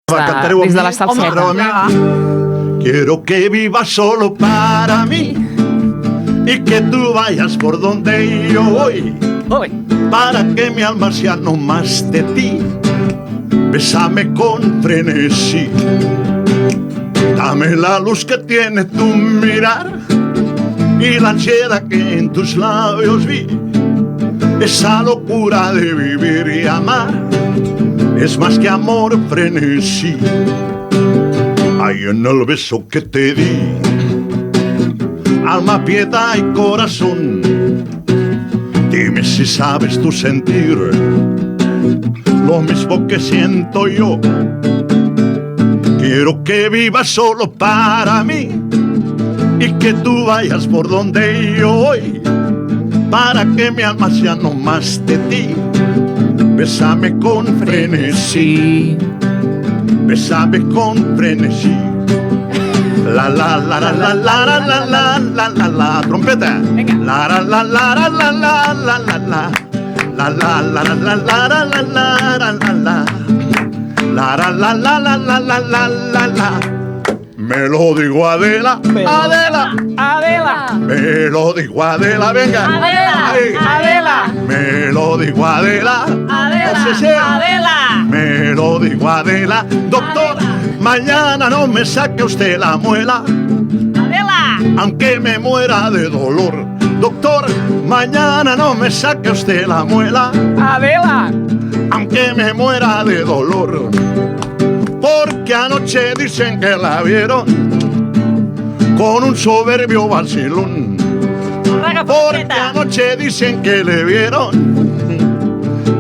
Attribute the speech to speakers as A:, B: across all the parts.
A: Des de la salseta.
B: Quiero que vivas solo para mí y que tú vayas por donde yo voy, para que mi alma sea no más de ti. Bésame con frenesí, dame la luz que tiene tu mirar y la ansiedad que en tus labios vi. Esa locura de vivir y amar es más que amor, frenesí. Hay en el beso que te di alma, piedad y corazón. Dime si sabes tú sentir lo mismo que siento yo. Quiero que vivas solo para mí y que tú vayas por donde yo voy, para que mi alma sea no más de ti. Bésame con frenesí, bésame con frenesí. La la la la la la la la la la la, trompeta. La la la la la la la la la la. La la la la la la la la la la la. La la la la la la la la la la. Me lo digo Adela, Adela,
A: Adela,
B: me lo digo Adela, venga.
A: Adela,
B: Ay.
A: Adela,
B: Me lo digo Adela,
A: Adela,
B: no sé si-
A: Adela.
B: Me lo digo Adela, doctor, mañana no me saque usted la muela,
A: Adela,
B: aunque me muera de dolor. Doctor, mañana no me saque usted la muela,
A: Adela.
B: aunque me muera de dolor. Porque anoche dicen que la vieron con un soberbio vacilón. Porque anoche dicen que le vieron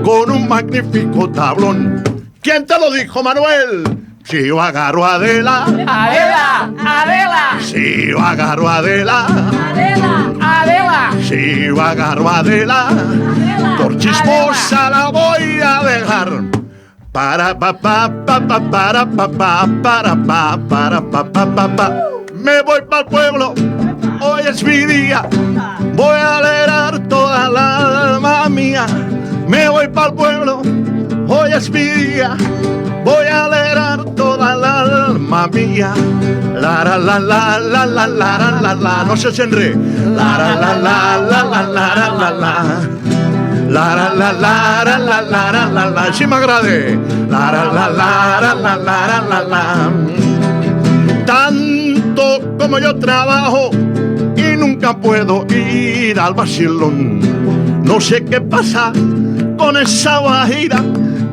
B: con un magnífico tablón. ¿Quién te lo dijo, Manuel? Si yo agarro a Adela,
A: Adela, Adela,
B: si yo agarro a Adela,
A: Adela, Adela,
B: si yo agarro a Adela, por chismosa la voy a dejar. Para pa pa pa pa para pa pa para pa para pa pa pa pa. Me voy para el pueblo, hoy es mi día. Voy a alegrar toda la alma mía. Me voy para el pueblo, hoy es mi día. Voy a alegrar toda la alma mía. La la la la la la la la la. No se enre. La la la la la la la la la. La la la la la la la la la la. Sí m'agrada. La la la la la la la la la. Tanto como yo trabajo y nunca puedo ir al vacilón. No sé qué pasa con esa guajira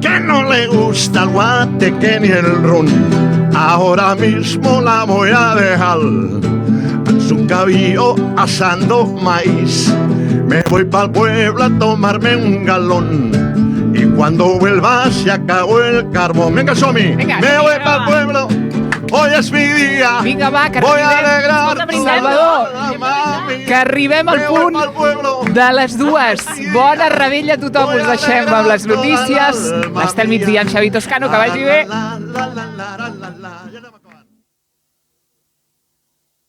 B: que no le gusta el guateque ni el ron. Ahora mismo la voy a dejar su cabello asando maíz. Me voy para el pueblo a tomarme un galón y cuando vuelva se acabó el carbón. Venga, Somi,
A: Vinga,
B: me voy
A: vinga,
B: para el
A: va.
B: pueblo, hoy es mi día.
A: Vinga, va, que
B: voy a
A: arribem.
B: alegrar
A: Salvador,
B: que
A: arribem al punt de les dues. Bona rebella a tothom. Us deixem amb les notícies. Estel migdia en Xavi Toscano, que vagi bé.